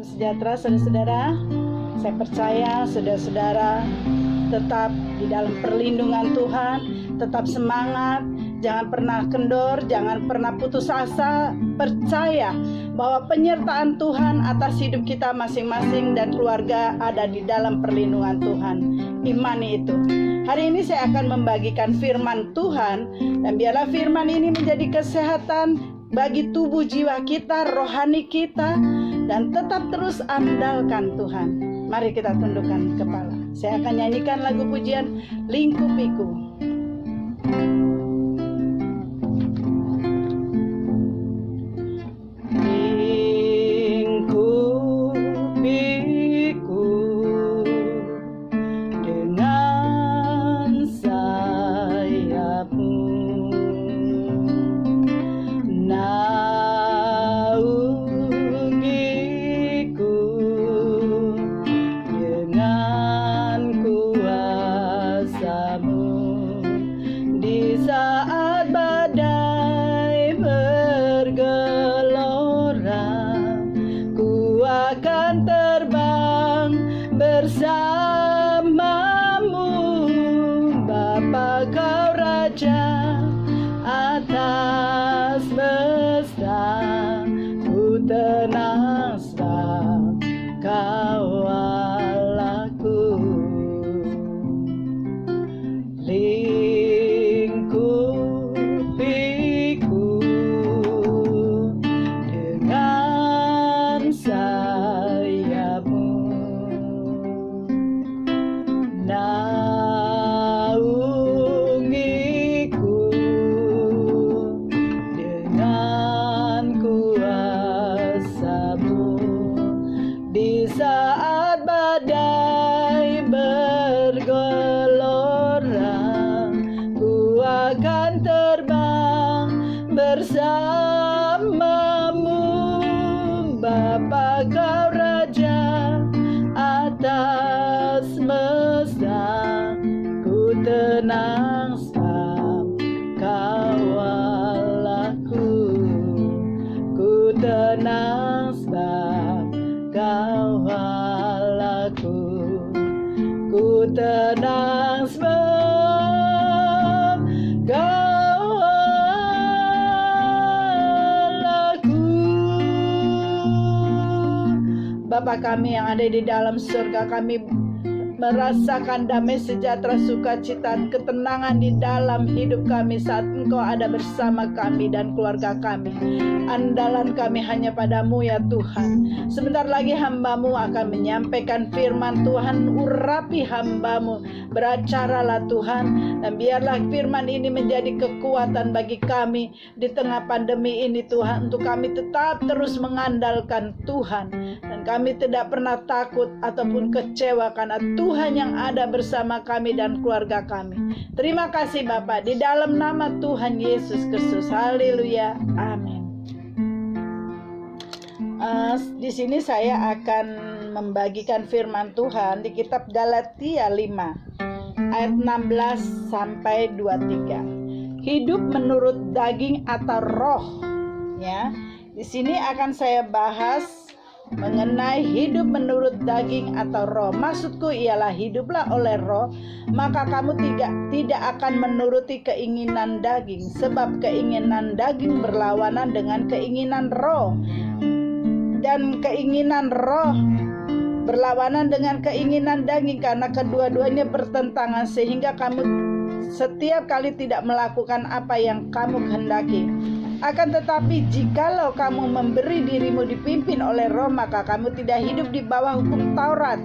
sejahtera saudara-saudara. Saya percaya saudara-saudara tetap di dalam perlindungan Tuhan, tetap semangat, jangan pernah kendor, jangan pernah putus asa. Percaya bahwa penyertaan Tuhan atas hidup kita masing-masing dan keluarga ada di dalam perlindungan Tuhan. Imani itu. Hari ini saya akan membagikan firman Tuhan, dan biarlah firman ini menjadi kesehatan bagi tubuh jiwa kita, rohani kita, dan tetap terus andalkan Tuhan. Mari kita tundukkan kepala. Saya akan nyanyikan lagu pujian Lingkupiku. Bapa kami yang ada di dalam surga, kami merasakan damai sejahtera, sukacita, ketenangan di dalam hidup kami saat Engkau ada bersama kami dan keluarga kami. Andalan kami hanya padamu ya Tuhan. Sebentar lagi hamba-Mu akan menyampaikan firman Tuhan. Urapi hamba-Mu, beracaralah Tuhan, dan biarlah firman ini menjadi kekuatan bagi kami di tengah pandemi ini Tuhan, untuk kami tetap terus mengandalkan Tuhan, dan kami tidak pernah takut ataupun kecewa karena Tuhan yang ada bersama kami dan keluarga kami. Terima kasih Bapa, di dalam nama Tuhan Yesus Kristus. Haleluya. Amin. Di sini saya akan membagikan firman Tuhan di kitab Galatia 5 ayat 16 sampai 23. Hidup menurut daging atau roh, ya. Di sini akan saya bahas mengenai hidup menurut daging atau roh. Maksudku ialah hiduplah oleh roh, maka kamu tidak akan menuruti keinginan daging, sebab keinginan daging berlawanan dengan keinginan roh, dan keinginan roh berlawanan dengan keinginan daging, karena kedua-duanya bertentangan, sehingga kamu setiap kali tidak melakukan apa yang kamu kehendaki. Akan tetapi jikalau kamu memberi dirimu dipimpin oleh roh, maka kamu tidak hidup di bawah hukum Taurat.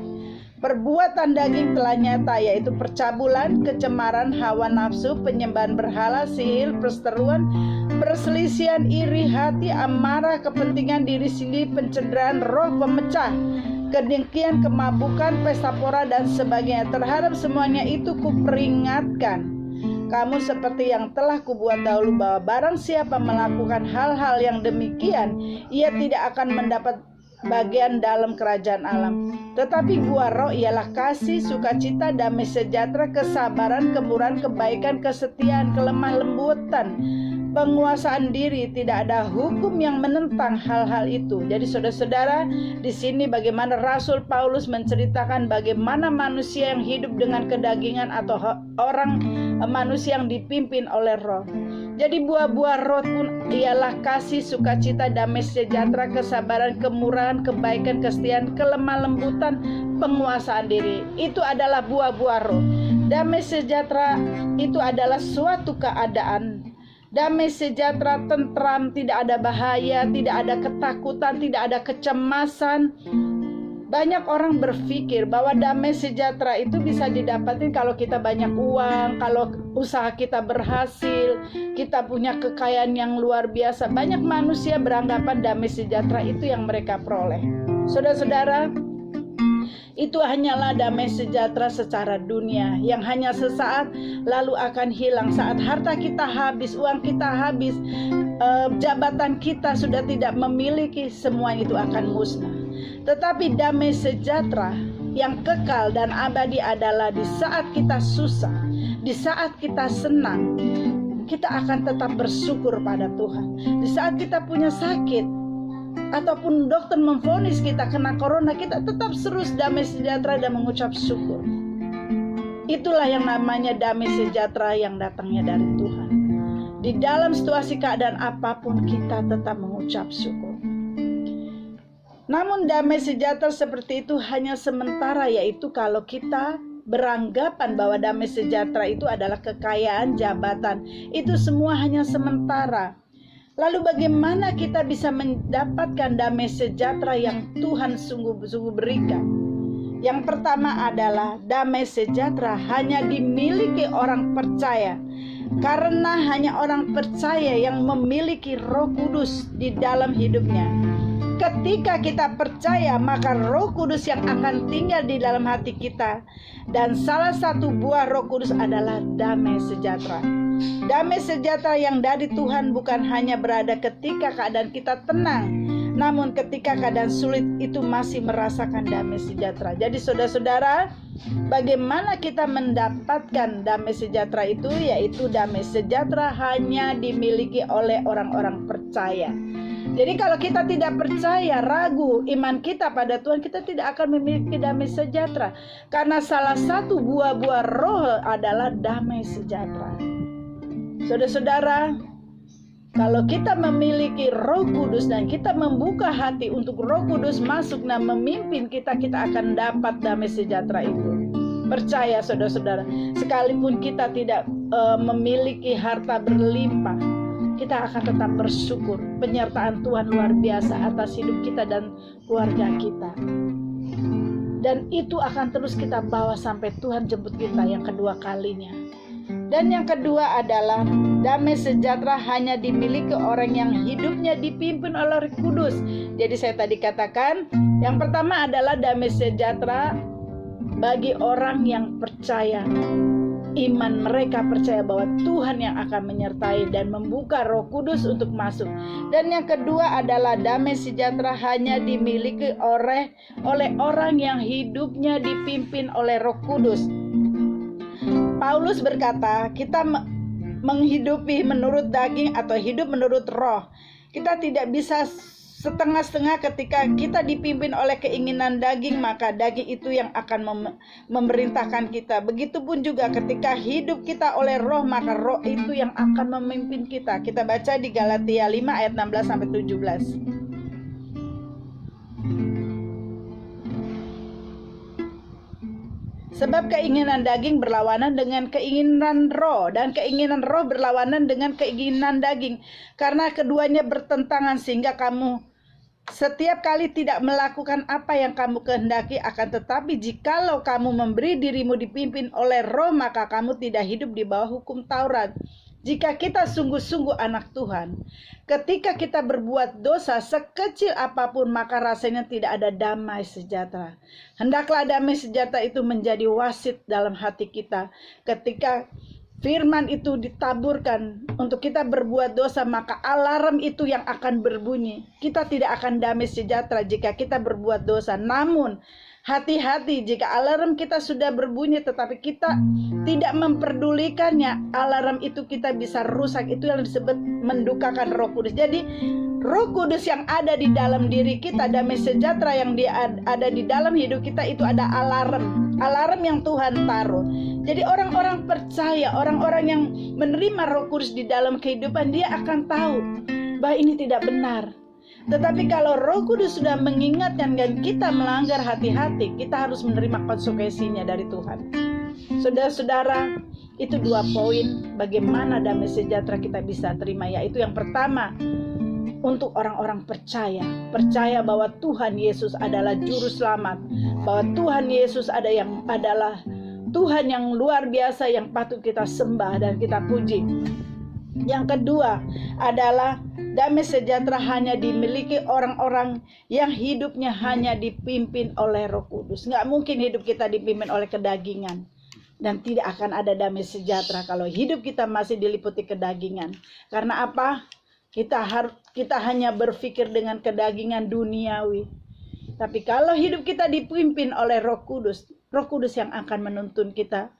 Perbuatan daging telah nyata, yaitu percabulan, kecemaran, hawa nafsu, penyembahan berhala, sihir, perseteruan, perselisihan, iri hati, amarah, kepentingan diri sendiri, pencederaan, roh pemecah, kedengkian, kemabukan, pesta pora, dan sebagainya. Terhadap semuanya itu kuperingatkan kamu seperti yang telah kubuat dahulu, bahwa barang siapa melakukan hal-hal yang demikian, ia tidak akan mendapat bagian dalam kerajaan Allah. Tetapi buah roh ialah kasih, sukacita, damai sejahtera, kesabaran, kemurahan, kebaikan, kesetiaan, kelemah lembutan, penguasaan diri, tidak ada hukum yang menentang hal-hal itu. Jadi saudara-saudara, di sini bagaimana Rasul Paulus menceritakan bagaimana manusia yang hidup dengan kedagingan atau orang manusia yang dipimpin oleh roh. Jadi buah-buah roh pun ialah kasih, sukacita, damai sejahtera, kesabaran, kemurahan, kebaikan, kesetiaan, kelemah lembutan, penguasaan diri. Itu adalah buah-buah roh. Damai sejahtera itu adalah suatu keadaan. Damai sejahtera, tentram, tidak ada bahaya, tidak ada ketakutan, tidak ada kecemasan. Banyak orang berpikir bahwa damai sejahtera itu bisa didapatin kalau kita banyak uang, kalau usaha kita berhasil, kita punya kekayaan yang luar biasa. Banyak manusia beranggapan damai sejahtera itu yang mereka peroleh. Saudara-saudara, itu hanyalah damai sejahtera secara dunia yang hanya sesaat lalu akan hilang. Saat harta kita habis, uang kita habis, jabatan kita sudah tidak memiliki, semua itu akan musnah. Tetapi damai sejahtera yang kekal dan abadi adalah di saat kita susah, di saat kita senang, kita akan tetap bersyukur pada Tuhan. Di saat kita punya sakit, ataupun dokter memvonis kita kena corona, kita tetap terus damai sejahtera dan mengucap syukur. Itulah yang namanya damai sejahtera yang datangnya dari Tuhan. Di dalam situasi keadaan apapun kita tetap mengucap syukur. Namun damai sejahtera seperti itu hanya sementara, yaitu kalau kita beranggapan bahwa damai sejahtera itu adalah kekayaan, jabatan. Itu semua hanya sementara. Lalu bagaimana kita bisa mendapatkan damai sejahtera yang Tuhan sungguh-sungguh berikan? Yang pertama adalah damai sejahtera hanya dimiliki orang percaya. Karena hanya orang percaya yang memiliki Roh Kudus di dalam hidupnya. Ketika kita percaya, maka Roh Kudus yang akan tinggal di dalam hati kita. Dan salah satu buah Roh Kudus adalah damai sejahtera. Damai sejahtera yang dari Tuhan bukan hanya berada ketika keadaan kita tenang, namun ketika keadaan sulit itu masih merasakan damai sejahtera. Jadi saudara-saudara, bagaimana kita mendapatkan damai sejahtera itu? Yaitu damai sejahtera hanya dimiliki oleh orang-orang percaya. Jadi kalau kita tidak percaya, ragu iman kita pada Tuhan, kita tidak akan memiliki damai sejahtera. Karena salah satu buah-buah roh adalah damai sejahtera. Saudara-saudara, kalau kita memiliki Roh Kudus dan kita membuka hati untuk Roh Kudus masuk dan memimpin kita, kita akan dapat damai sejahtera itu. Percaya saudara-saudara, sekalipun kita tidak memiliki harta berlimpah, kita akan tetap bersyukur. Penyertaan Tuhan luar biasa atas hidup kita dan keluarga kita. Dan itu akan terus kita bawa sampai Tuhan jemput kita yang kedua kalinya. Dan yang kedua adalah damai sejahtera hanya dimiliki orang yang hidupnya dipimpin oleh Roh Kudus. Jadi saya tadi katakan, yang pertama adalah damai sejahtera bagi orang yang percaya. Iman mereka percaya bahwa Tuhan yang akan menyertai dan membuka Roh Kudus untuk masuk. Dan yang kedua adalah damai sejahtera hanya dimiliki oleh orang yang hidupnya dipimpin oleh Roh Kudus. Paulus berkata, kita menghidupi menurut daging atau hidup menurut roh. Kita tidak bisa setengah-setengah. Ketika kita dipimpin oleh keinginan daging, maka daging itu yang akan memerintahkan kita. Begitupun juga ketika hidup kita oleh roh, maka roh itu yang akan memimpin kita. Kita baca di Galatia 5 ayat 16 sampai 17. Sebab keinginan daging berlawanan dengan keinginan roh, dan keinginan roh berlawanan dengan keinginan daging. Karena keduanya bertentangan, sehingga kamu setiap kali tidak melakukan apa yang kamu kehendaki. Akan tetapi jikalau kamu memberi dirimu dipimpin oleh roh, maka kamu tidak hidup di bawah hukum Taurat. Jika kita sungguh-sungguh anak Tuhan, ketika kita berbuat dosa sekecil apapun, maka rasanya tidak ada damai sejahtera. Hendaklah damai sejahtera itu menjadi wasit dalam hati kita. Ketika firman itu ditaburkan untuk kita berbuat dosa, maka alarm itu yang akan berbunyi. Kita tidak akan damai sejahtera jika kita berbuat dosa. Namun Hati-hati jika alarm kita sudah berbunyi tetapi kita tidak memperdulikannya, alarm itu kita bisa rusak. Itu yang disebut mendukakan Roh Kudus. Jadi Roh Kudus yang ada di dalam diri kita, damai sejahtera yang ada di dalam hidup kita, itu ada alarm yang Tuhan taruh. Jadi orang-orang percaya, orang-orang yang menerima Roh Kudus di dalam kehidupan, dia akan tahu bahwa ini tidak benar. Tetapi kalau Roh Kudus sudah mengingatkan dan kita melanggar, hati-hati, kita harus menerima konsekuensinya dari Tuhan. Saudara-saudara, itu 2 poin bagaimana damai sejahtera kita bisa terima, yaitu yang pertama, untuk orang-orang percaya bahwa Tuhan Yesus adalah juru selamat, bahwa Tuhan Yesus adalah Tuhan yang luar biasa yang patut kita sembah dan kita puji. Yang kedua adalah damai sejahtera hanya dimiliki orang-orang yang hidupnya hanya dipimpin oleh Roh Kudus. Nggak mungkin hidup kita dipimpin oleh kedagingan, dan tidak akan ada damai sejahtera kalau hidup kita masih diliputi kedagingan. Karena apa? Kita hanya berpikir dengan kedagingan duniawi. Tapi kalau hidup kita dipimpin oleh Roh Kudus yang akan menuntun kita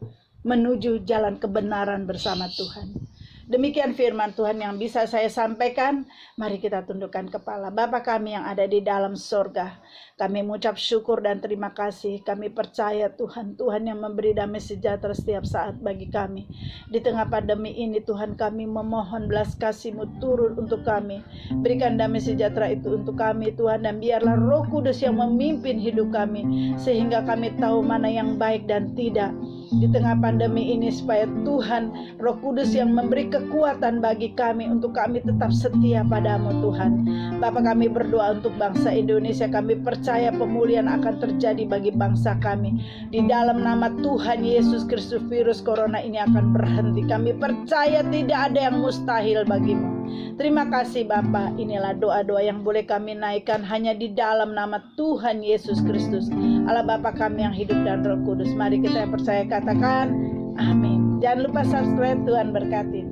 menuju jalan kebenaran bersama Tuhan. Demikian firman Tuhan yang bisa saya sampaikan. Mari kita tundukkan kepala. Bapa kami yang ada di dalam sorga, kami mengucap syukur dan terima kasih. Kami percaya Tuhan yang memberi damai sejahtera setiap saat bagi kami. Di tengah pandemi ini Tuhan, kami memohon belas kasih-Mu turun untuk kami. Berikan damai sejahtera itu untuk kami Tuhan, dan biarlah Roh Kudus yang memimpin hidup kami, sehingga kami tahu mana yang baik dan tidak. Di tengah pandemi ini supaya Tuhan, Roh Kudus yang memberi kekuatan bagi kami untuk kami tetap setia padamu Tuhan. Bapa, kami berdoa untuk bangsa Indonesia. Kami percaya pemulihan akan terjadi bagi bangsa kami. Di dalam nama Tuhan Yesus Kristus, virus corona ini akan berhenti. Kami percaya tidak ada yang mustahil bagimu. Terima kasih Bapa. Inilah doa-doa yang boleh kami naikkan hanya di dalam nama Tuhan Yesus Kristus, Allah Bapa kami yang hidup dan Roh Kudus. Mari kita yang percaya katakan amin. Jangan lupa subscribe. Tuhan berkati.